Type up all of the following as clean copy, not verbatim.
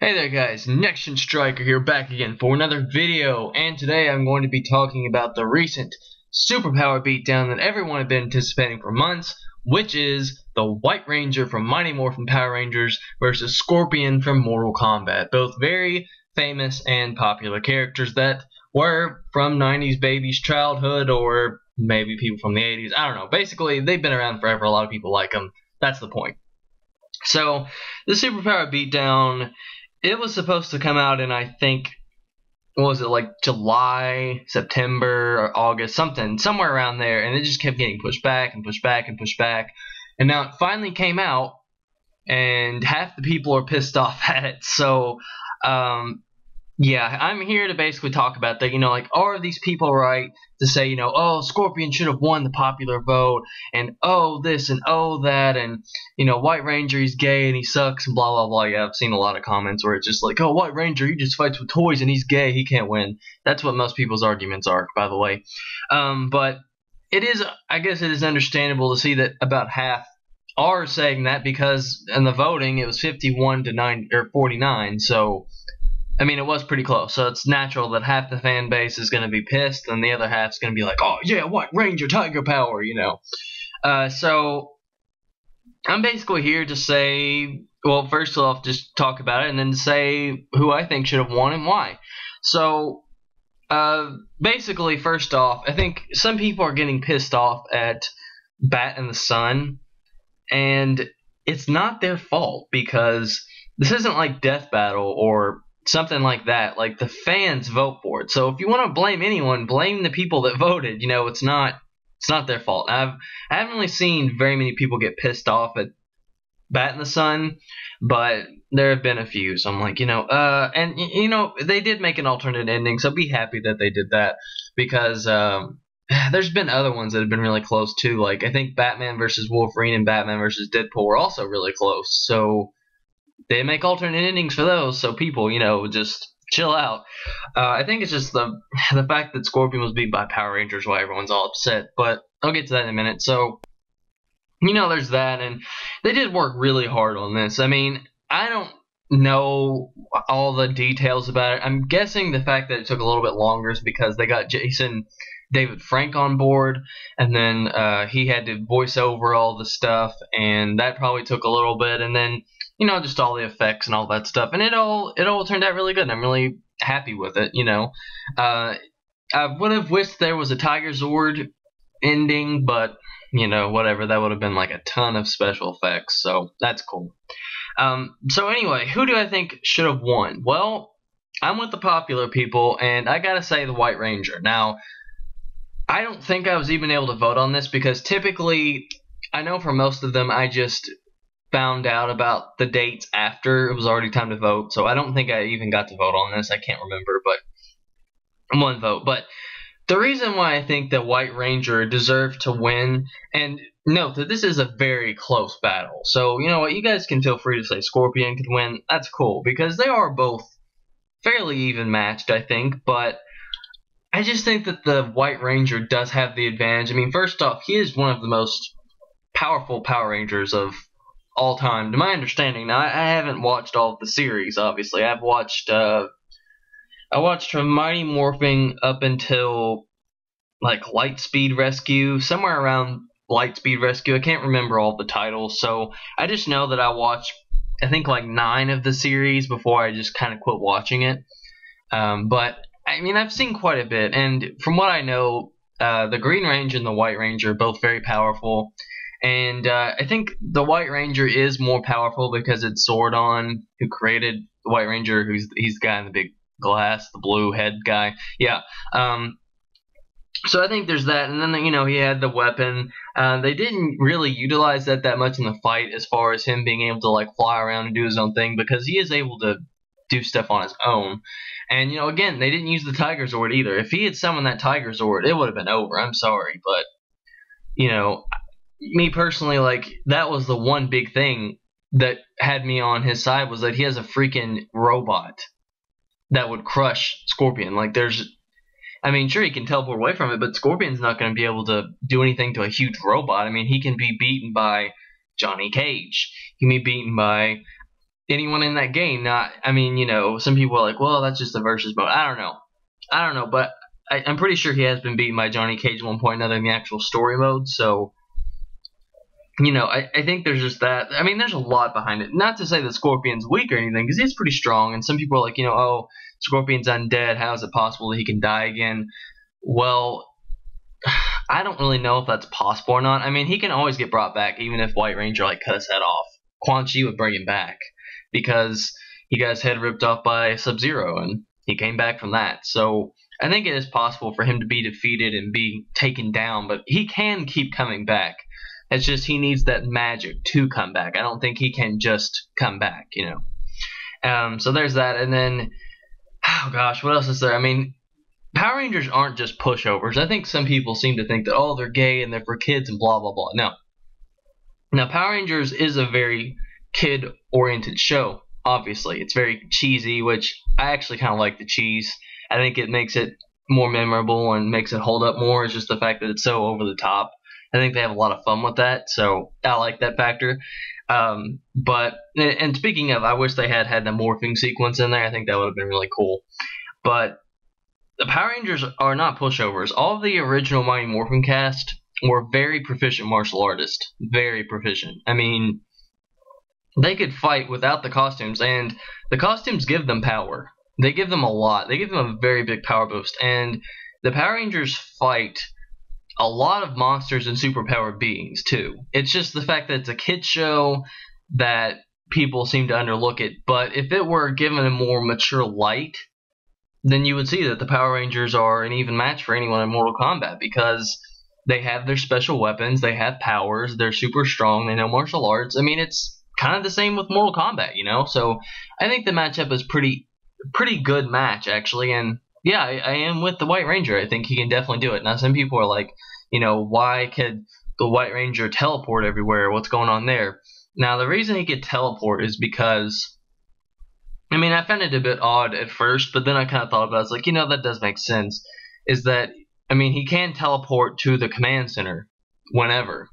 Hey there guys, Next Gen Striker here back again for another video, and today I'm going to be talking about the recent superpower beatdown that everyone had been anticipating for months, which is the White Ranger from Mighty Morphin Power Rangers versus Scorpion from Mortal Kombat. Both very famous and popular characters that were from 90s babies' childhood, or maybe people from the 80s, I don't know. Basically, they've been around forever, a lot of people like them, that's the point. So, the superpower beatdown, it was supposed to come out in, I think, what was it, like July, September, or August, somewhere around there, and it just kept getting pushed back and pushed back and pushed back, and now it finally came out, and half the people are pissed off at it. So, yeah, I'm here to basically talk about that. Like, are these people right to say, oh, Scorpion should have won the popular vote, and oh, this and oh, that, and, White Ranger, he's gay and he sucks, and blah, blah, blah. Yeah, I've seen a lot of comments where it's just like, oh, White Ranger, he just fights with toys and he's gay, he can't win. That's what most people's arguments are, by the way. But it is, I guess it is understandable to see that about half are saying that, because in the voting, it was 51 to 49, so I mean, it was pretty close, so it's natural that half the fan base is going to be pissed, and the other half's going to be like, oh, yeah, White Ranger, Tiger Power, So, I'm basically here to say, well, first off, just talk about it, and then say who I think should have won and why. So, basically, first off, I think some people are getting pissed off at Bat and the Sun, and it's not their fault, because this isn't like Death Battle or something like that. Like, the fans vote for it. So if you want to blame anyone, blame the people that voted. It's not their fault. I haven't really seen very many people get pissed off at Bat in the Sun, but there have been a few. So I'm like, they did make an alternate ending, so be happy that they did that, because there's been other ones that have been really close too. Like, I think Batman versus Wolverine and Batman versus Deadpool were also really close. So they make alternate endings for those, so people, just chill out. I think it's just the fact that Scorpion was beat by Power Rangers why everyone's all upset, but I'll get to that in a minute. So, there's that, and they did work really hard on this. I mean, I don't know all the details about it. I'm guessing the fact that it took a little bit longer is because they got Jason David Frank on board, and then he had to voice over all the stuff, and that probably took a little bit, and then just all the effects and all that stuff, and it all turned out really good, and I'm really happy with it. I would have wished there was a Tiger Zord ending, but whatever, that would have been like a ton of special effects, so that's cool. So anyway, who do I think should have won? Well, I'm with the popular people, and I gotta say the White Ranger. Now, I don't think I was even able to vote on this, because typically, I know for most of them, I just found out about the dates after it was already time to vote, so I don't think I even got to vote on this. I can't remember, but one vote. But the reason why I think that White Ranger deserved to win, and note that this is a very close battle, so you know what, you guys can feel free to say Scorpion could win. That's cool, because they are both fairly even matched, I think, but I just think that the White Ranger does have the advantage. I mean, first off, he is one of the most powerful Power Rangers of all time, to my understanding. Now, I haven't watched all of the series, obviously. I watched from Mighty Morphin up until, like, Lightspeed Rescue, somewhere around Lightspeed Rescue. I can't remember all the titles, so I just know that I watched, I think, like 9 of the series before I just kind of quit watching it. But, I mean, I've seen quite a bit, and from what I know, the Green Ranger and the White Ranger are both very powerful. And I think the White Ranger is more powerful because it's Zordon who created the White Ranger. He's the guy in the big glass, the blue head guy. Yeah. So I think there's that. And then, he had the weapon. They didn't really utilize that much in the fight, as far as him being able to, like, fly around and do his own thing, because he is able to do stuff on his own. And, again, they didn't use the Tiger Zord either. If he had summoned that Tiger Zord, it would have been over. I'm sorry, but, me personally, like, that was the one big thing that had me on his side, was that he has a freaking robot that would crush Scorpion. Like, I mean, sure, he can teleport away from it, but Scorpion's not going to be able to do anything to a huge robot. I mean, he can be beaten by Johnny Cage. He can be beaten by anyone in that game. Not, I mean, some people are like, well, that's just a versus mode. I don't know, but I'm pretty sure he has been beaten by Johnny Cage at one point or another in the actual story mode. So, I think there's just that. I mean, there's a lot behind it. Not to say that Scorpion's weak or anything, because he's pretty strong. And some people are like, oh, Scorpion's undead. How is it possible that he can die again? Well, I don't really know if that's possible or not. I mean, he can always get brought back, even if White Ranger cut his head off. Quan Chi would bring him back because he got his head ripped off by Sub-Zero, and he came back from that. So I think it is possible for him to be defeated and be taken down, but he can keep coming back. It's just he needs that magic to come back. I don't think he can just come back, So there's that, and then, oh gosh, what else is there? I mean, Power Rangers aren't just pushovers. I think some people seem to think that, oh, they're gay and they're for kids and blah, blah, blah. No. Now, Power Rangers is a very kid-oriented show, obviously. It's very cheesy, which I actually kind of like the cheese. I think it makes it more memorable and makes it hold up more. It's just the fact that it's so over the top. I think they have a lot of fun with that, so I like that factor. But speaking of, I wish they had the morphing sequence in there. I think that would have been really cool. But the Power Rangers are not pushovers. All of the original Mighty Morphin cast were very proficient martial artists. Very proficient. I mean, they could fight without the costumes, and the costumes give them power. They give them a lot. They give them a very big power boost. And the Power Rangers fight a lot of monsters and superpowered beings, too. It's just the fact that it's a kid's show that people seem to underlook it. But if it were given a more mature light, then you would see that the Power Rangers are an even match for anyone in Mortal Kombat, because they have their special weapons, they have powers, they're super strong, they know martial arts. I mean, it's kind of the same with Mortal Kombat, So I think the matchup is pretty good match, actually. And yeah, I am with the White Ranger. I think he can definitely do it. Now, some people are like, why could the White Ranger teleport everywhere? What's going on there? Now, the reason he could teleport is because, I mean, I found it a bit odd at first, but then I kind of thought about it. I was like, that does make sense. Is that, I mean, he can teleport to the command center whenever.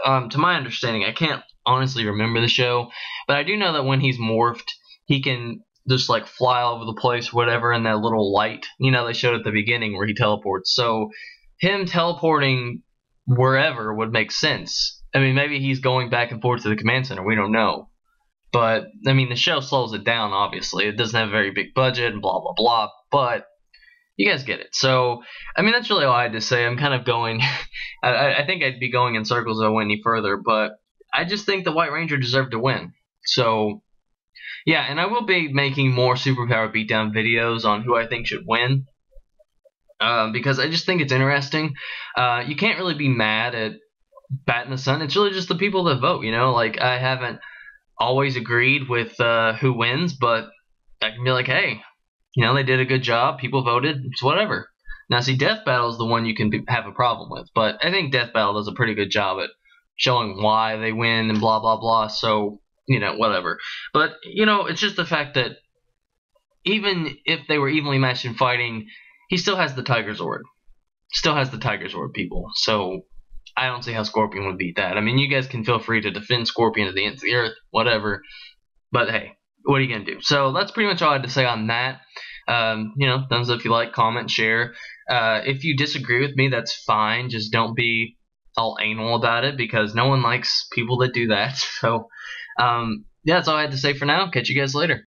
To my understanding, I can't honestly remember the show, but I do know that when he's morphed, he can just fly all over the place, whatever, in that little light. They showed at the beginning where he teleports. So him teleporting wherever would make sense. I mean, maybe he's going back and forth to the command center. We don't know. But, I mean, the show slows it down, obviously. It doesn't have a very big budget and blah, blah, blah. But you guys get it. So, I mean, that's really all I had to say. I'm kind of going... I think I'd be going in circles if I went any further. But I just think the White Ranger deserved to win. So, yeah, and I will be making more Superpower Beatdown videos on who I think should win. Because I just think it's interesting. You can't really be mad at Bat in the Sun. It's really just the people that vote, I haven't always agreed with who wins, but I can be like, hey, they did a good job. People voted. It's whatever. Now, see, Death Battle is the one you can have a problem with, but I think Death Battle does a pretty good job at showing why they win and blah, blah, blah, so, whatever. But, it's just the fact that even if they were evenly matched in fighting, he still has the Tiger Zord. Still has the Tiger Zord, people. So I don't see how Scorpion would beat that. I mean, you guys can feel free to defend Scorpion to the ends of the earth, whatever. But hey, what are you going to do? So that's pretty much all I had to say on that. Thumbs up if you like, comment, share. If you disagree with me, that's fine. Just don't be all anal about it, because no one likes people that do that. So, yeah, that's all I had to say for now. Catch you guys later.